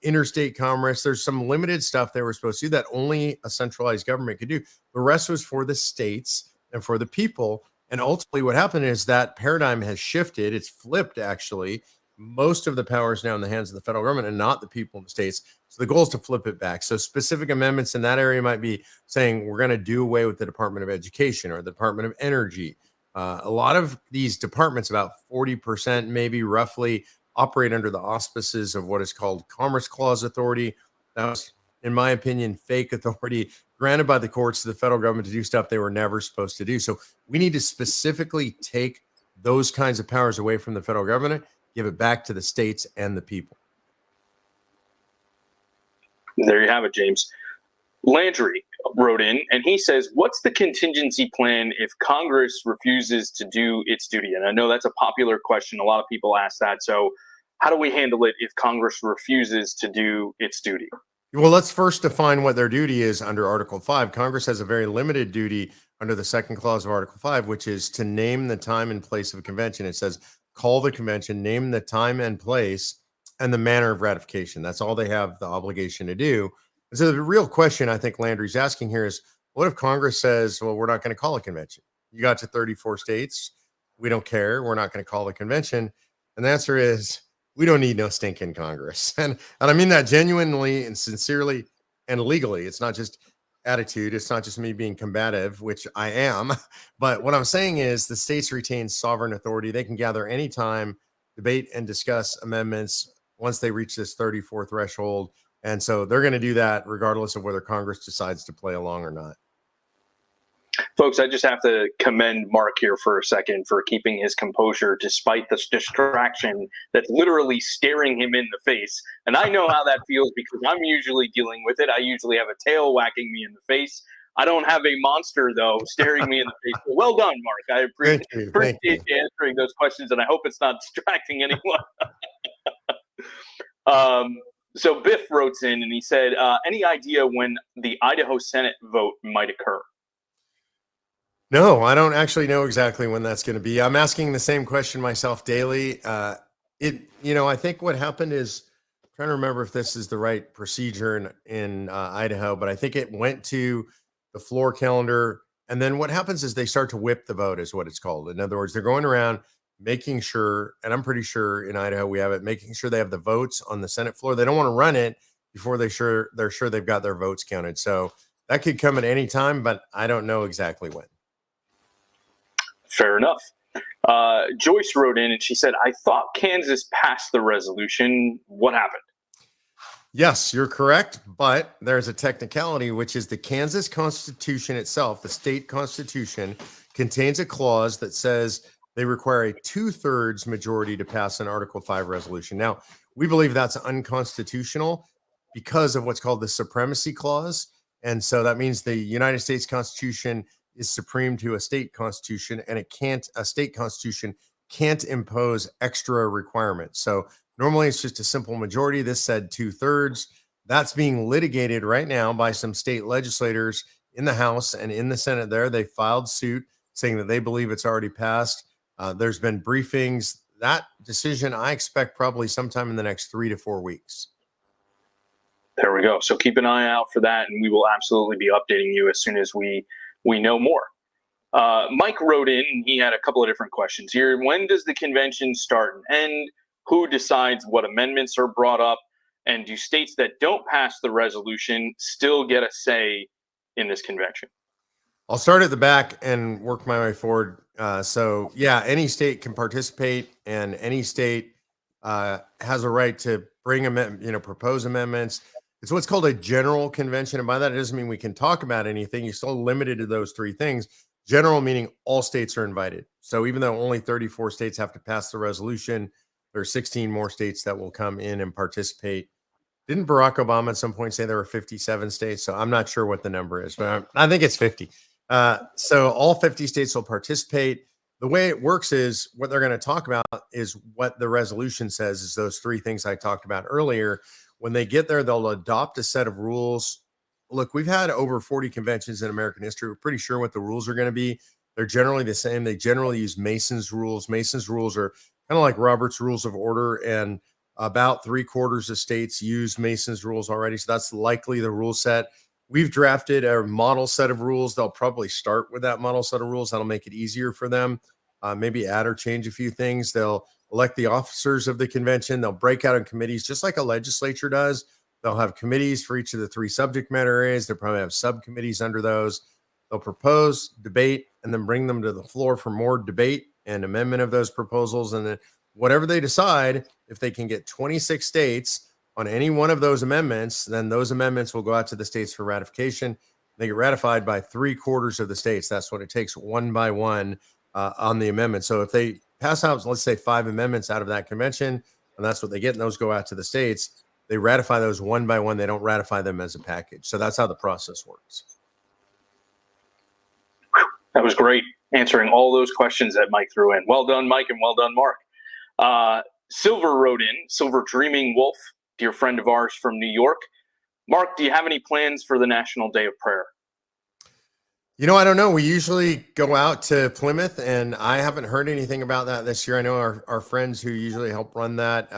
interstate commerce. There's some limited stuff they were supposed to do that only a centralized government could do. The rest was for the states and for the people. And ultimately what happened is that paradigm has shifted. It's flipped, actually. Most of the power is now in the hands of the federal government and not the people in the states. So the goal is to flip it back. So specific amendments in that area might be saying we're going to do away with the Department of Education or the Department of Energy. A lot of these departments, about 40%, maybe roughly, operate under the auspices of what is called Commerce Clause authority. That was, in my opinion, fake authority granted by the courts to the federal government to do stuff they were never supposed to do. So we need to specifically take those kinds of powers away from the federal government, give it back to the states and the people. There you have it, James. Landry wrote in, and he says, what's the contingency plan if Congress refuses to do its duty? And I know that's a popular question. A lot of people ask that. So how do we handle it if Congress refuses to do its duty? Well, let's first define what their duty is under Article 5. Congress has a very limited duty under the second clause of Article 5, which is to name the time and place of a convention. It says, call the convention, name the time and place, and the manner of ratification. That's all they have the obligation to do. And so the real question I think Landry's asking here is, what if Congress says, well, we're not going to call a convention? You got to 34 states. We don't care. We're not going to call the convention. And the answer is, we don't need no stinking Congress. And I mean that genuinely and sincerely and legally. It's not just attitude. It's not just me being combative, which I am. But what I'm saying is the states retain sovereign authority. They can gather anytime, debate and discuss amendments once they reach this 34 threshold. And so they're going to do that regardless of whether Congress decides to play along or not. Folks, I just have to commend Mark here for a second for keeping his composure despite this distraction that's literally staring him in the face. And I know how that feels because I'm usually dealing with it. I usually have a tail whacking me in the face. I don't have a monster, though, staring me in the face. But well done, Mark. I appreciate you answering those questions, and I hope it's not distracting anyone. So Biff wrote in, and he said, any idea when the Idaho Senate vote might occur? No, I don't actually know exactly when that's going to be. I'm asking the same question myself daily. I think what happened is, I'm trying to remember if this is the right procedure in Idaho, but I think it went to the floor calendar. And then what happens is they start to whip the vote, is what it's called. In other words, they're going around making sure, and I'm pretty sure in Idaho we have it, making sure they have the votes on the Senate floor. They don't want to run it before they're sure they've got their votes counted. So that could come at any time, but I don't know exactly when. Fair enough. Joyce wrote in and she said, I thought Kansas passed the resolution. What happened? Yes, you're correct. But there's a technicality, which is the Kansas Constitution itself, the state constitution, contains a clause that says they require a 2/3 majority to pass an Article 5 resolution. Now, we believe that's unconstitutional because of what's called the supremacy clause. And so that means the United States Constitution is supreme to a state constitution, and a state constitution can't impose extra requirements. So normally it's just a simple majority. This said 2/3. That's being litigated right now by some state legislators in the House and in the Senate there. They filed suit saying that they believe it's already passed. There's been briefings. That decision, I expect probably sometime in the next 3 to 4 weeks. There we go. So keep an eye out for that, and we will absolutely be updating you as soon as we know more. Mike wrote in, and he had a couple of different questions here. When does the convention start and end? Who decides what amendments are brought up? And do states that don't pass the resolution still get a say in this convention? I'll start at the back and work my way forward. So yeah, any state can participate, and any state has a right to bring propose amendments. It's what's called a general convention, and by that it doesn't mean we can talk about anything. You're still limited to those three things. General meaning all states are invited. So even though only 34 states have to pass the resolution, there are 16 more states that will come in and participate. Didn't Barack Obama at some point say there were 57 states? So I'm not sure what the number is, but I think it's 50. So all 50 states will participate. The way it works is what they're going to talk about is what the resolution says is those three things I talked about earlier. When they get there, they'll adopt a set of rules. Look, we've had over 40 conventions in American history. We're pretty sure what the rules are going to be. They're generally the same. They generally use Mason's rules. Mason's rules are kind of like Robert's Rules of Order, and about 3/4 of states use Mason's rules already. So that's likely the rule set. We've drafted a model set of rules. They'll probably start with that model set of rules. That'll make it easier for them. Maybe add or change a few things. They'll elect the officers of the convention. They'll break out in committees just like a legislature does. They'll have committees for each of the three subject matter areas. They'll probably have subcommittees under those. They'll propose, debate, and then bring them to the floor for more debate and amendment of those proposals. And then whatever they decide, if they can get 26 states on any one of those amendments, then those amendments will go out to the states for ratification. They get ratified by 3/4 of the states. That's what it takes, one by one, on the amendment. So if they pass out, let's say 5 amendments out of that convention, and that's what they get, and those go out to the states, they ratify those one by one. They don't ratify them as a package. So that's how the process works. That was great, answering all those questions that Mike threw in. Well done, Mike, and well done, Mark. Silver wrote in, Silver Dreaming Wolf, dear friend of ours from New York. Mark, do you have any plans for the National Day of Prayer? I don't know. We usually go out to Plymouth, and I haven't heard anything about that this year. I know our friends who usually help run that.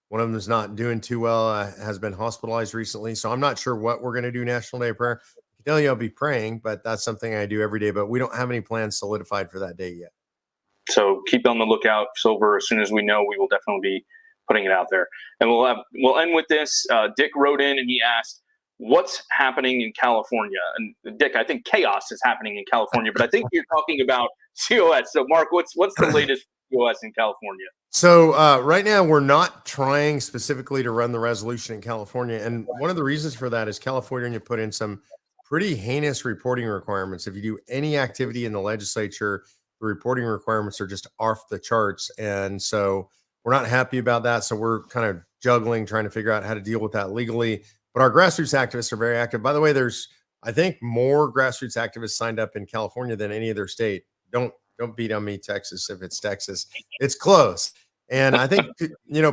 One of them is not doing too well, has been hospitalized recently. So I'm not sure what we're going to do National Day of Prayer. I can tell you I'll be praying, but that's something I do every day. But we don't have any plans solidified for that day yet. So keep on the lookout, Silver. As soon as we know, we will definitely be putting it out there. And we'll end with this. Dick wrote in and he asked, what's happening in California? And Dick, I think chaos is happening in California, but I think you're talking about COS. So Mark, what's the latest COS in California? So right now we're not trying specifically to run the resolution in California. And one of the reasons for that is California put in some pretty heinous reporting requirements. If you do any activity in the legislature, the reporting requirements are just off the charts. And so we're not happy about that. So we're kind of juggling, trying to figure out how to deal with that legally. But our grassroots activists are very active. By the way, there's, I think, more grassroots activists signed up in California than any other state. Don't beat on me, Texas, if it's Texas. It's close. And I think,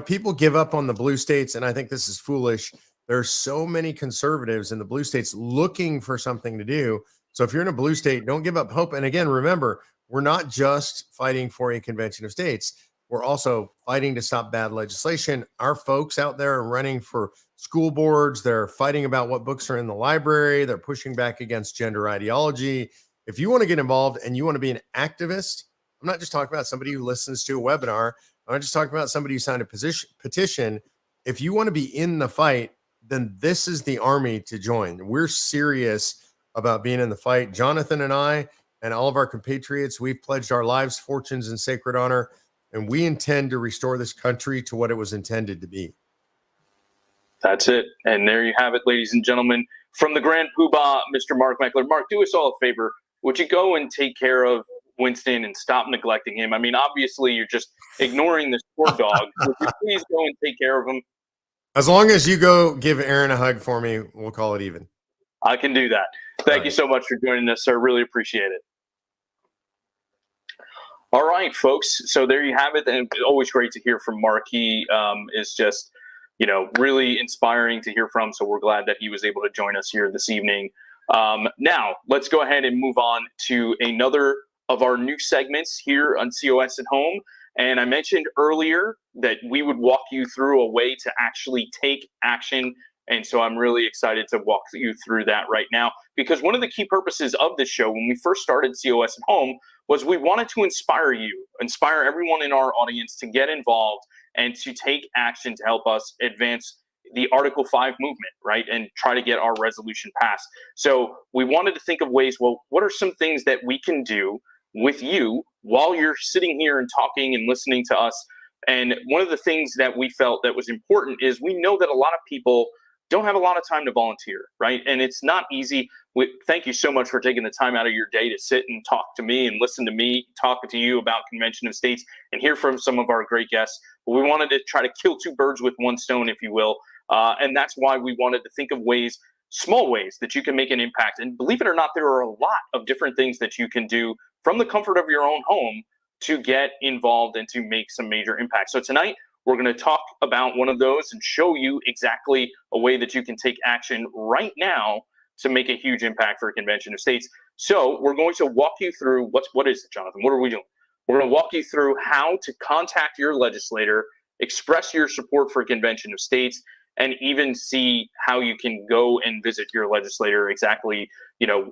people give up on the blue states, and I think this is foolish. There's so many conservatives in the blue states looking for something to do. So if you're in a blue state, don't give up hope. And again, remember, we're not just fighting for a convention of states. We're also fighting to stop bad legislation. Our folks out there are running for school boards. They're fighting about what books are in the library. They're pushing back against gender ideology. If you want to get involved and you want to be an activist, I'm not just talking about somebody who listens to a webinar. I'm not just talking about somebody who signed a petition. If you want to be in the fight, then this is the army to join. We're serious about being in the fight. Jonathan and I and all of our compatriots, we've pledged our lives, fortunes, and sacred honor, and we intend to restore this country to what it was intended to be. That's it. And there you have it, ladies and gentlemen. From the Grand Poobah, Mr. Mark Meckler. Mark, do us all a favor. Would you go and take care of Winston and stop neglecting him? I mean, obviously, you're just ignoring this poor dog. Would you please go and take care of him? As long as you go give Aaron a hug for me, we'll call it even. I can do that. Thank you so much for joining us, sir. Really appreciate it. All right, folks. So there you have it. And it's always great to hear from Mark. He is just, really inspiring to hear from. So we're glad that he was able to join us here this evening. Now, let's go ahead and move on to another of our new segments here on COS at Home. And I mentioned earlier that we would walk you through a way to actually take action. And so I'm really excited to walk you through that right now, because one of the key purposes of this show when we first started COS at Home was we wanted to inspire you, inspire everyone in our audience to get involved and to take action to help us advance the Article 5 movement, right, and try to get our resolution passed. So we wanted to think of ways, well, what are some things that we can do with you while you're sitting here and talking and listening to us? And one of the things that we felt that was important is we know that a lot of people don't have a lot of time to volunteer, right? And it's not easy. Thank you so much for taking the time out of your day to sit and talk to me and listen to me talk to you about Convention of States and hear from some of our great guests. But we wanted to try to kill two birds with one stone, if you will. And that's why we wanted to think of ways, small ways, that you can make an impact. And believe it or not, there are a lot of different things that you can do from the comfort of your own home to get involved and to make some major impact. So tonight, we're going to talk about one of those and show you exactly a way that you can take action right now to make a huge impact for a Convention of States. So we're going to walk you through what is it, Jonathan? What are we doing? We're going to walk you through how to contact your legislator, express your support for a Convention of States, and even see how you can go and visit your legislator, exactly,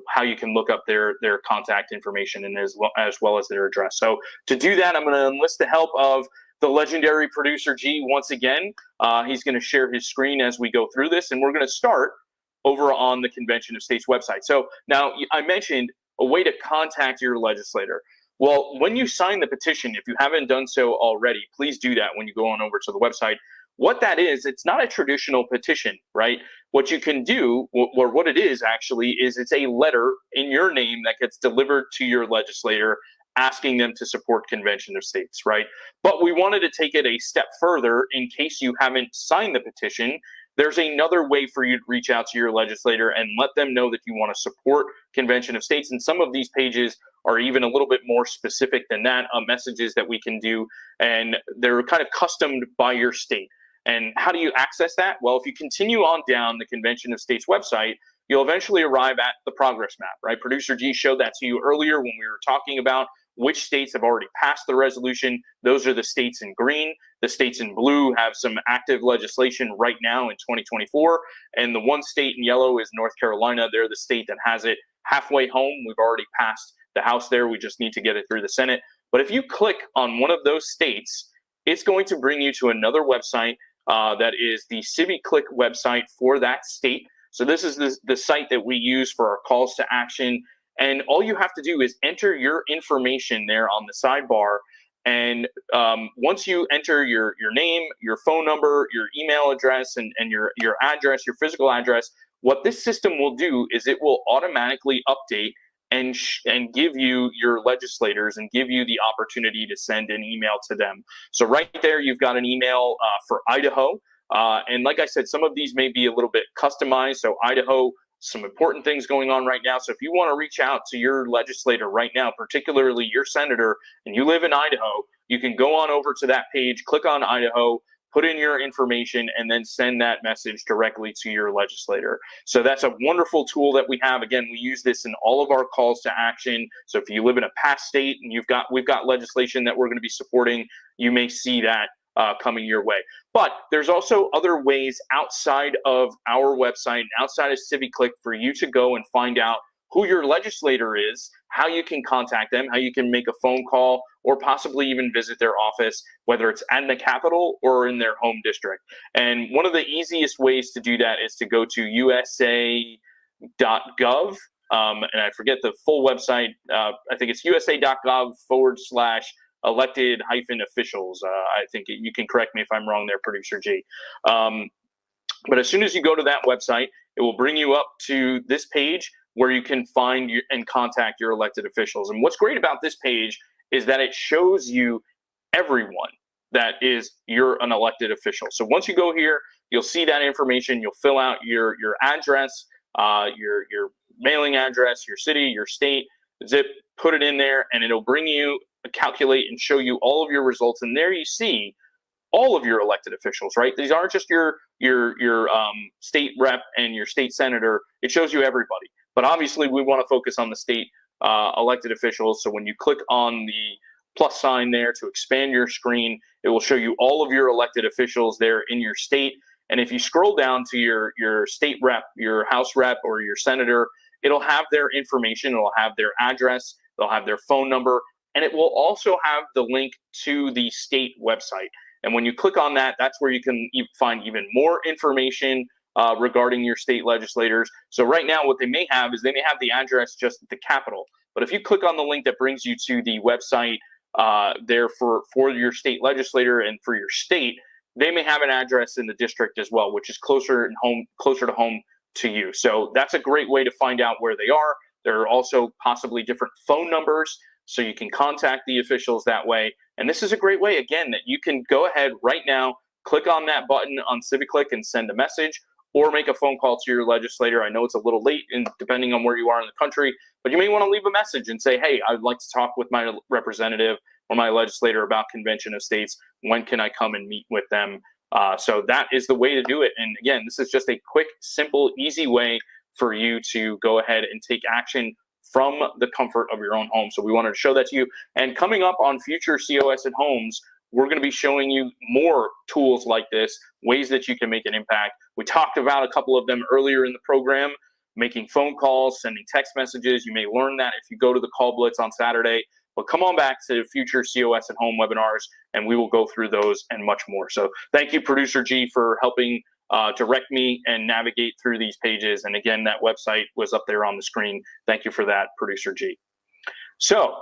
how you can look up their contact information and as well as their address. So to do that, I'm going to enlist the help of the legendary producer G once again. He's going to share his screen as we go through this, and we're going to start over on the Convention of States website. So now I mentioned a way to contact your legislator. Well, when you sign the petition, if you haven't done so already, please do that when you go on over to the website. What that is, it's not a traditional petition, right? What you can do, or what it is actually, is it's a letter in your name that gets delivered to your legislator asking them to support Convention of States, right? But we wanted to take it a step further. In case you haven't signed the petition, there's another way for you to reach out to your legislator and let them know that you want to support Convention of States. And some of these pages are even a little bit more specific than that, messages that we can do, and they're kind of customed by your state. And how do you access that? Well, if you continue on down the Convention of States website, you'll eventually arrive at the progress map, right? Producer G showed that to you earlier when we were talking about which states have already passed the resolution. Those are the states in green. The states in blue have some active legislation right now in 2024. And the one state in yellow is North Carolina. They're the state that has it halfway home. We've already passed the House there. We just need to get it through the Senate. But if you click on one of those states, it's going to bring you to another website that is the CiviClick website for that state. So this is the site that we use for our calls to action. And all you have to do is enter your information there on the sidebar. And once you enter your name, your phone number, your email address, and your address, your physical address, what this system will do is it will automatically update and give you your legislators and give you the opportunity to send an email to them. So right there, you've got an email for Idaho. And like I said, some of these may be a little bit customized. So Idaho, some important things going on right now. So if you want to reach out to your legislator right now, particularly your senator, and you live in Idaho, you can go on over to that page, click on Idaho, put in your information, and then send that message directly to your legislator. So that's a wonderful tool that we have. Again, we use this in all of our calls to action. So if you live in a past state and we've got legislation that we're going to be supporting, you may see that coming your way. But there's also other ways outside of our website, outside of CiviClick, for you to go and find out who your legislator is, how you can contact them, how you can make a phone call, or possibly even visit their office, whether it's at the Capitol or in their home district. And one of the easiest ways to do that is to go to usa.gov. And I forget the full website. I think it's usa.gov/elected-officials. I think you can correct me if I'm wrong there, Producer G. But as soon as you go to that website, it will bring you up to this page where you can find and contact your elected officials. And what's great about this page is that it shows you everyone that is an elected official. So once you go here, you'll see that information. You'll fill out your address, your mailing address, your city, your state, zip, put it in there, and it'll bring you, calculate and show you all of your results. And there you see all of your elected officials, right? These aren't just your state rep and your state senator. It shows you everybody. But obviously, we want to focus on the state elected officials. So when you click on the plus sign there to expand your screen, it will show you all of your elected officials there in your state. And if you scroll down to your state rep, your House rep, or your senator, it'll have their information. It'll have their address. They'll have their phone number. And it will also have the link to the state website. And when you click on that, that's where you can find even more information regarding your state legislators. So right now, what they may have is they may have the address just at the Capitol. But if you click on the link that brings you to the website there for your state legislator and for your state, they may have an address in the district as well, which is closer to home to you. So that's a great way to find out where they are. There are also possibly different phone numbers, so you can contact the officials that way. And this is a great way, again, that you can go ahead right now, click on that button on CiviClick and send a message, or make a phone call to your legislator. I know it's a little late, and depending on where you are in the country, but you may want to leave a message and say, hey, I'd like to talk with my representative or my legislator about Convention of States. When can I come and meet with them? So that is the way to do it. And again, this is just a quick, simple, easy way for you to go ahead and take action from the comfort of your own home. So we wanted to show that to you. And coming up on future COS at Homes, we're going to be showing you more tools like this, ways that you can make an impact. We talked about a couple of them earlier in the program, making phone calls, sending text messages. You may learn that if you go to the Call Blitz on Saturday. But come on back to future COS at Home webinars, and we will go through those and much more. So thank you, Producer G, for helping direct me and navigate through these pages. And again, that website was up there on the screen. Thank you for that, Producer G. So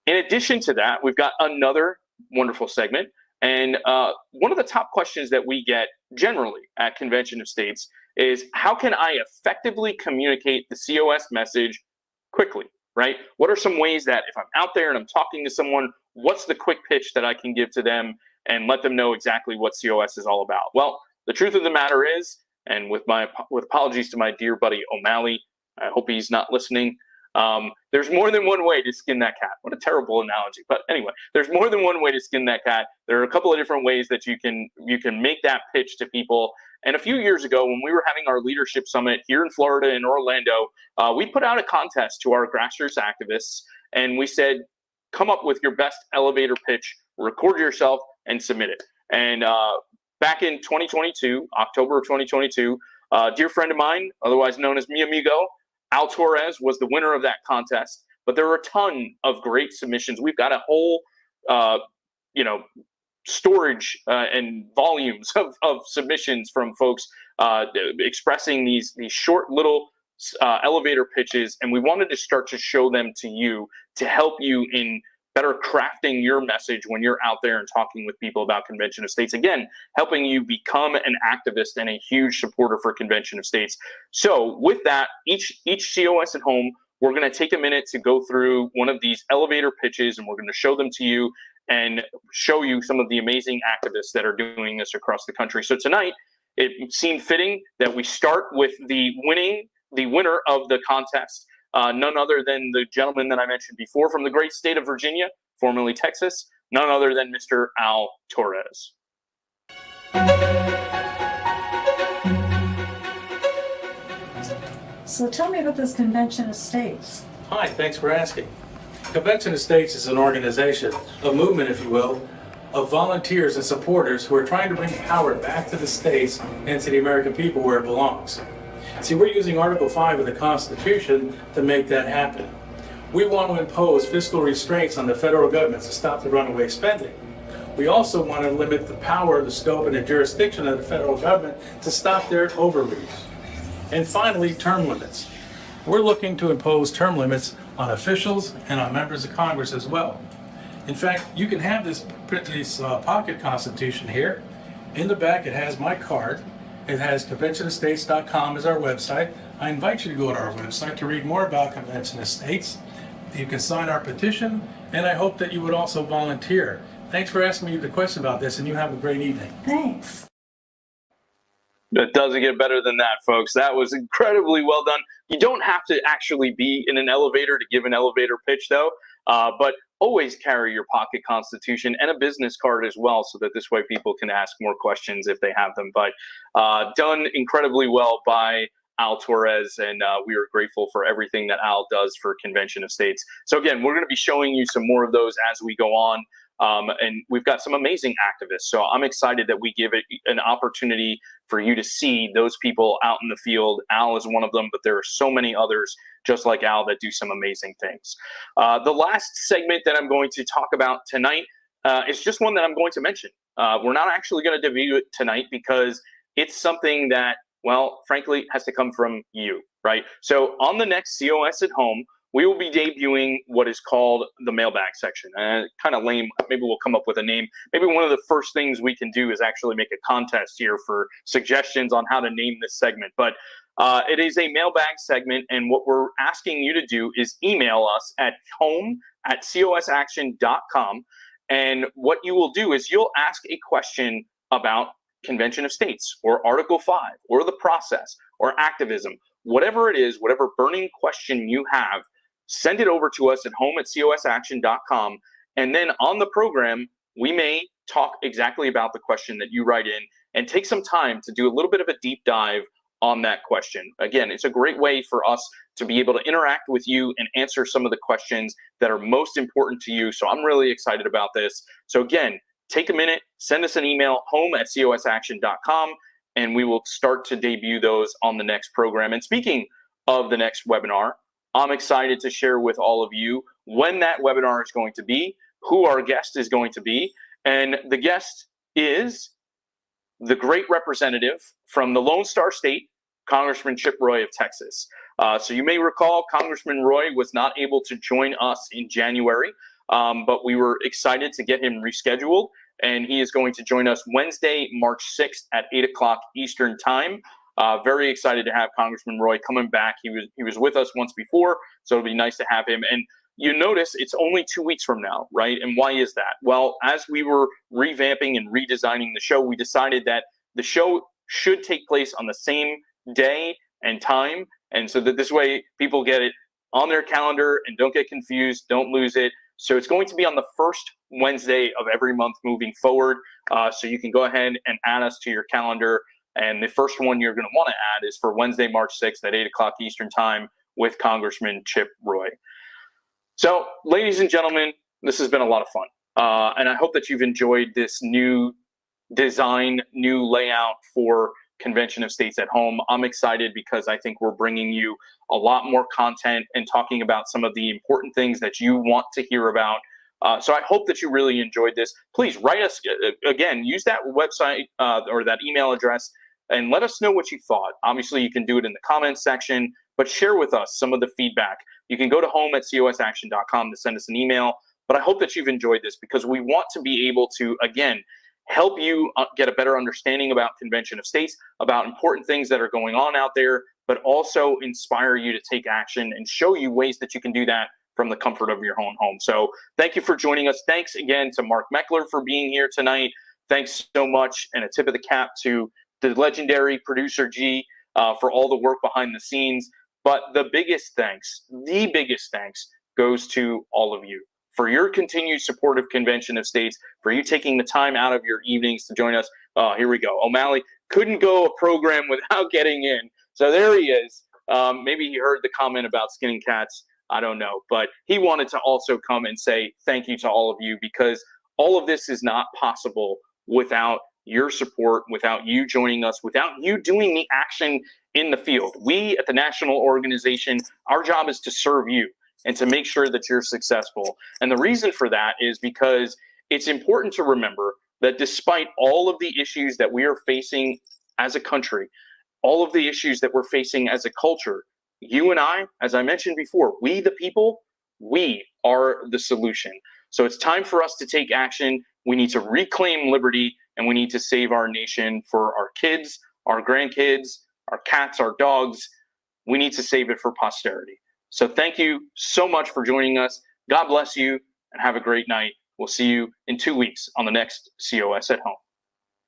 in addition to that, we've got another wonderful segment. And one of the top questions that we get generally at Convention of States is, how can I effectively communicate the COS message quickly, right? What are some ways that if I'm out there and I'm talking to someone, what's the quick pitch that I can give to them and let them know exactly what COS is all about? Well, the truth of the matter is, and with apologies to my dear buddy O'Malley, I hope he's not listening, there's more than one way to skin that cat. What a terrible analogy. But anyway, there's more than one way to skin that cat. There are a couple of different ways that you can make that pitch to people. And a few years ago, when we were having our leadership summit here in Florida, in Orlando, we put out a contest to our grassroots activists, and we said, come up with your best elevator pitch, record yourself, and submit it. And back in 2022, October of 2022, a dear friend of mine, otherwise known as Mi Amigo, Al Torres, was the winner of that contest. But there were a ton of great submissions. We've got a whole, storage and volumes of submissions from folks expressing these short little elevator pitches, and we wanted to start to show them to you to help you in better crafting your message when you're out there and talking with people about Convention of States. Again, helping you become an activist and a huge supporter for Convention of States. So with that, each COS at Home, we're going to take a minute to go through one of these elevator pitches, and we're going to show them to you and show you some of the amazing activists that are doing this across the country. So tonight, it seemed fitting that we start with the winner of the contest, none other than the gentleman that I mentioned before from the great state of Virginia, formerly Texas, none other than Mr. Al Torres. So tell me about this Convention of States. Hi, thanks for asking. Convention of States is an organization, a movement, if you will, of volunteers and supporters who are trying to bring power back to the states and to the American people where it belongs. See, we're using Article 5 of the Constitution to make that happen. We want to impose fiscal restraints on the federal government to stop the runaway spending. We also want to limit the power, the scope, and the jurisdiction of the federal government to stop their overreach. And finally, term limits. We're looking to impose term limits on officials and on members of Congress as well. In fact, you can have this pocket constitution here. In the back, it has my card. It has conventionofstates.com as our website. I invite you to go to our website to read more about Convention of States. You can sign our petition, and I hope that you would also volunteer. Thanks for asking me the question about this, and you have a great evening. Thanks. It doesn't get better than that, folks. That was incredibly well done. You don't have to actually be in an elevator to give an elevator pitch, though. But always carry your pocket constitution and a business card as well, so that this way people can ask more questions if they have them. But done incredibly well by Al Torres, and we are grateful for everything that Al does for Convention of States. So again, we're going to be showing you some more of those as we go on. And we've got some amazing activists. So I'm excited that we give it an opportunity for you to see those people out in the field. Al is one of them, but there are so many others just like Al that do some amazing things. The last segment that I'm going to talk about tonight is just one that I'm going to mention. We're not actually going to debut it tonight because it's something that, well, frankly, has to come from you, right? So on the next COS at Home, we will be debuting what is called the mailbag section. Kind of lame. Maybe we'll come up with a name. Maybe one of the first things we can do is actually make a contest here for suggestions on how to name this segment. But it is a mailbag segment, and what we're asking you to do is email us at home@cosaction.com. And what you will do is you'll ask a question about Convention of States or Article 5 or the process or activism. Whatever it is, whatever burning question you have, send it over to us at home@cosaction.com. And then on the program, we may talk exactly about the question that you write in and take some time to do a little bit of a deep dive on that question. Again, it's a great way for us to be able to interact with you and answer some of the questions that are most important to you. So I'm really excited about this. So again, take a minute, send us an email, home@cosaction.com, and we will start to debut those on the next program. And speaking of the next webinar, I'm excited to share with all of you when that webinar is going to be, who our guest is going to be, and the guest is the great representative from the Lone Star State, Congressman Chip Roy of Texas. So you may recall Congressman Roy was not able to join us in January, but we were excited to get him rescheduled, and he is going to join us Wednesday, March 6th at 8 o'clock Eastern Time. Very excited to have Congressman Roy coming back. He was with us once before, so it'll be nice to have him. And you notice it's only 2 weeks from now, right? And why is that? Well, as we were revamping and redesigning the show, we decided that the show should take place on the same day and time, and so that this way people get it on their calendar and don't get confused, don't lose it. So it's going to be on the first Wednesday of every month moving forward. So you can go ahead and add us to your calendar. And the first one you're going to want to add is for Wednesday, March 6th at 8 o'clock Eastern Time with Congressman Chip Roy. So, ladies and gentlemen, this has been a lot of fun. And I hope that you've enjoyed this new design, new layout for Convention of States at Home. I'm excited because I think we're bringing you a lot more content and talking about some of the important things that you want to hear about. So I hope that you really enjoyed this. Please write us, again, use that website or that email address and let us know what you thought. Obviously, you can do it in the comments section, but share with us some of the feedback. You can go to home@cosaction.com to send us an email, but I hope that you've enjoyed this because we want to be able to, again, help you get a better understanding about Convention of States, about important things that are going on out there, but also inspire you to take action and show you ways that you can do that from the comfort of your own home. So thank you for joining us. Thanks again to Mark Meckler for being here tonight. Thanks so much, and a tip of the cap to the legendary producer G for all the work behind the scenes. But the biggest thanks goes to all of you for your continued support of Convention of States, for you taking the time out of your evenings to join us. Here we go. O'Malley couldn't go a program without getting in. So there he is. Maybe he heard the comment about skinning cats. I don't know. But he wanted to also come and say thank you to all of you, because all of this is not possible without your support, without you joining us, without you doing the action in the field. We at the national organization, our job is to serve you and to make sure that you're successful. And the reason for that is because it's important to remember that despite all of the issues that we are facing as a country, all of the issues that we're facing as a culture, you and I, as I mentioned before, we the people, we are the solution. So it's time for us to take action. We need to reclaim liberty, and we need to save our nation for our kids, our grandkids, our cats, our dogs. We need to save it for posterity. So thank you so much for joining us. God bless you, and have a great night. We'll see you in 2 weeks on the next COS at Home.